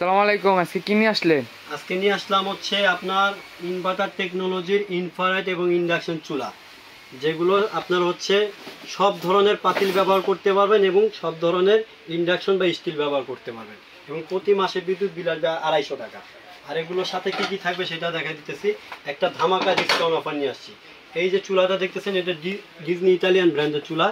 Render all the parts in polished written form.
আসসালামু আলাইকুম। আজকে কি নিয়ে আসলেন? আজকে নিয়ে আসলাম হচ্ছে আপনার ইনভার্টার টেকনোলজির ইনফ্রারেড এবং ইন্ডাকশন চুলা, যেগুলো আপনার হচ্ছে সব ধরনের পাতিল ব্যবহার করতে পারবেন এবং সব ধরনের ইন্ডাকশন বা স্টিল ব্যবহার করতে পারবেন এবং প্রতি মাসে বিদ্যুৎ বিল আসবে 250 টাকা। আর এগুলোর সাথে কি কি থাকবে সেটা দেখা দিতেছি। একটা ধামাকা ডিসকাউন্ট অফার নিয়ে আসছি। এই যে চুলাটা দেখতেছেন, এটা ডিজনি ইটালিয়ান ব্র্যান্ডের চুলা।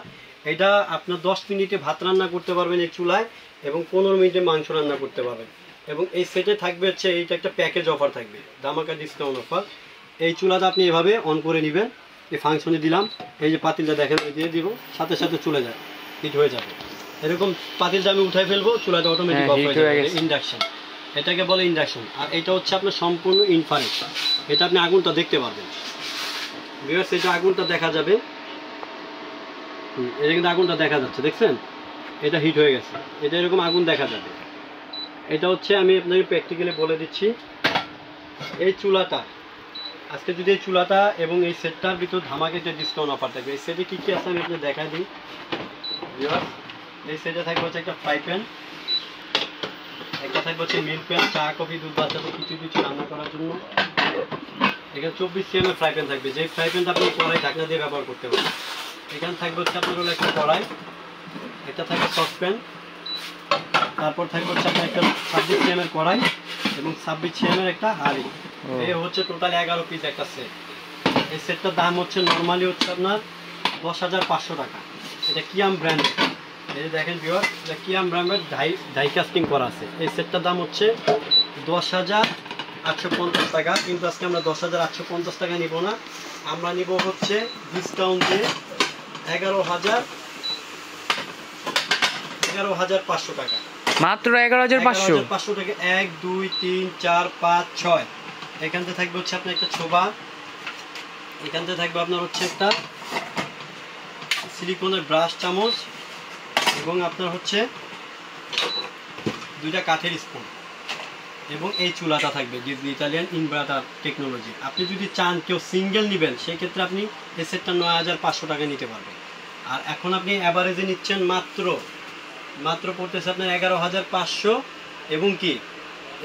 এটা আপনার 10 মিনিটে ভাত রান্না করতে পারবেন এই চুলায় এবং 15 মিনিটে মাংস রান্না করতে পারবেন। এবং এই সেটে থাকবে হচ্ছে এইটা একটা প্যাকেজ অফার থাকবে, ধামাকা ডিসকাউন্ট অফার। এই চুলাটা আপনি এভাবে অন করে নেবেন, এই ফাংশনে দিলাম, এই যে পাতিলটা দেখেন দিয়ে দিব, সাথে সাথে চলে যায়, হিট হয়ে যাবে। এরকম পাতিলটা আমি উঠাই ফেলবো, চুলাটা অটোমেটিক অফ হয়ে যাবে। ইন্ডাকশন, এটাকে বলে ইন্ডাকশন। আর এটা হচ্ছে আপনার সম্পূর্ণ ইনফ্রারেড। এটা আপনি আগুনটা দেখতে পারবেন, ভিউয়ার্স, এটা আগুনটা দেখা যাবে। এটা কিন্তু আগুনটা দেখা যাচ্ছে, দেখছেন? এটা হিট হয়ে গেছে, এটা এরকম আগুন দেখা যাবে। এটা হচ্ছে আমি আপনাকে প্র্যাকটিক্যালি বলে দিচ্ছি। এই চুলাটা আজকে যদি এই চুলাটা এবং এই সেটটার ভিতর ধামাকে যে ডিসকাউন্ট অফার থাকবে, এই সেটে কী কী আছে আমি আপনাকে দেখাই দিই। এই সেটে থাকবে হচ্ছে একটা ফ্রাই প্যান, একটা থাকবে হচ্ছে মিল্ক প্যান, চা কফি দুধ বাচ্চাদের কিছু রান্না করার জন্য। এখানে 24 cm ফ্রাই প্যান থাকবে, যে ফ্রাই প্যানটা আপনি কড়াই ঢাকনা দিয়ে ব্যবহার করতে পারবেন। এখানে থাকবে হচ্ছে আপনার হলো একটা কড়াই, একটা থাকবে সসপ্যান, তারপর থাকবে হচ্ছে আপনার একটা 26 cm কড়াই এবং 26 cm একটা হাঁড়ি। এই হচ্ছে টোটাল 11 পিস একটা সেট। এই সেটটার দাম হচ্ছে নর্মালি হচ্ছে আপনার 10,500 টাকা। এটা কিয়াম ব্র্যান্ড, এই যে দেখেন ভিউয়ার, এটা কিয়াম ব্র্যান্ডের ডাই কাস্টিং করা আছে। এই সেটটার দাম হচ্ছে 10,850 টাকা, কিন্তু আজকে আমরা 10,850 টাকা নিব না, আমরা নিব হচ্ছে ডিসকাউন্ট দিয়ে 11,500 টাকা, মাত্র 11,500 টাকা। 1 2 3 4 5 6 এখান থেকে থাকবে হচ্ছে আপনার একটা ছোবা, এখান থেকে থাকবে আপনার হচ্ছে একটা সিলিকনের ব্রাশ চামচ এবং আপনার হচ্ছে 2টা কাঠের স্পুন এবং এই চুলাটা থাকবে ডিজনি ইটালিয়ান ইনভার্টার টেকনোলজি। আপনি যদি চান কেউ সিঙ্গেল নেবেন, সেই ক্ষেত্রে আপনি এই সেটটা 9,500 টাকা নিতে পারবেন। আর এখন আপনি অ্যাভারেজে নিচ্ছেন মাত্র পড়তেছে আপনার 11,500 এবং কি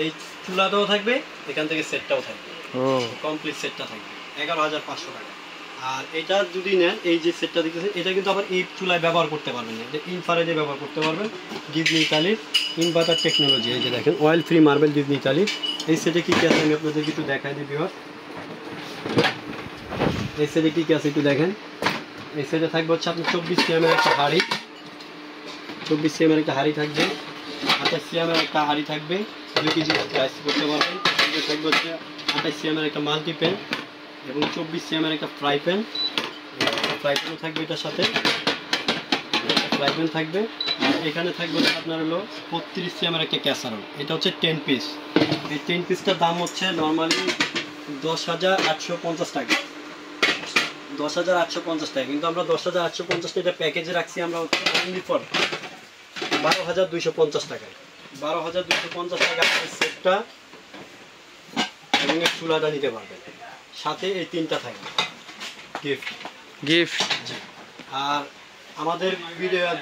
এই চুলাটাও থাকবে, এখান থেকে সেটটাও থাকবে, কমপ্লিট সেটটা থাকবে 11,500 টাকা। আর এটা যদি নেন, এই যে সেটটা দেখতেছেন, এটা কিন্তু আবার এই চুলায় ব্যবহার করতে পারবেন না, এটা ইনফ্রারেডে ব্যবহার করতে পারবেন। ডিজনি ইটালির ইনভার্টার টেকনোলজি, এই যে দেখেন অয়েল ফ্রি মার্বেল ডিজনি ইটালির। এই সেটে কী কী আছে আমি আপনাদেরকে একটু দেখাই দিই ভিউয়ার। এই সেটে কী কী আছে একটু দেখেন। এই সেটে থাকবে হচ্ছে আপনার 24 cm একটা হাঁড়ি, 24 cm একটা হাঁড়ি থাকবে, 28 cm একটা হাঁড়ি থাকবে, 2 কেজি রাইস করতে পারবেন। থাকবে হচ্ছে 28 cm একটা মাল্টি প্যান এবং 24 cm একটা ফ্রাই প্যান, ফ্রাই প্যানও থাকবে এটার সাথে, ফ্রাই প্যান থাকবে। আর এখানে থাকবে হচ্ছে আপনার হলো 32 cm একটা ক্যাসারোল, এটা হচ্ছে 10 পিস। এই 10 পিসটার দাম হচ্ছে নর্মালি 10,850 টাকা, 10,850 টাকা, কিন্তু আমরা 10,850 টাকা প্যাকেজে রাখছি আমরা হচ্ছে অনলি ফর 12,250 টাকায়। 12,250 টাকা সেটটা এবং এই চুলাটা নিতে পারবেন, সাথে এই 3টা থাকবে গিফট। আর আমাদের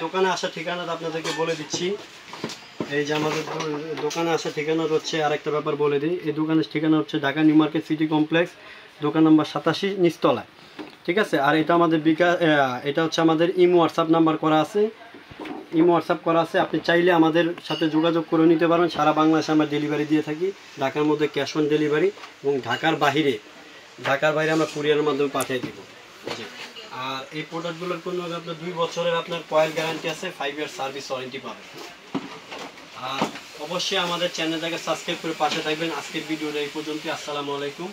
দোকানে আসার ঠিকানাটা আপনাদেরকে বলে দিচ্ছি। এই যে আমাদের দোকানে আসার ঠিকানা হচ্ছে, আরেকটা ব্যাপার বলে দিই, এই দোকানের ঠিকানা হচ্ছে Dhaka new market city complex, দোকান নাম্বার 87 নিচতলায়, ঠিক আছে? আর এটা আমাদের এটা হচ্ছে আমাদের ইমো হোয়াটসঅ্যাপ নাম্বার করা আছে, আপনি চাইলে আমাদের সাথে যোগাযোগ করে নিতে পারবেন। সারা বাংলাদেশে আমরা ডেলিভারি দিয়ে থাকি, ঢাকার মধ্যে ক্যাশ অন ডেলিভারি এবং ঢাকার বাইরে আমরা কুরিয়ারের মাধ্যমে পাঠিয়ে দিব। আর এই প্রোডাক্টগুলোর কোনো আপনার 2 বছরের আপনার কয়েল গ্যারান্টি আছে, 5 ইয়ার সার্ভিস ওয়ারেন্টি পাবেন। আর অবশ্যই আমাদের চ্যানেলটাকে সাবস্ক্রাইব করে পাশে থাকবেন। আজকের ভিডিওটা এই পর্যন্ত। আসসালামু আলাইকুম।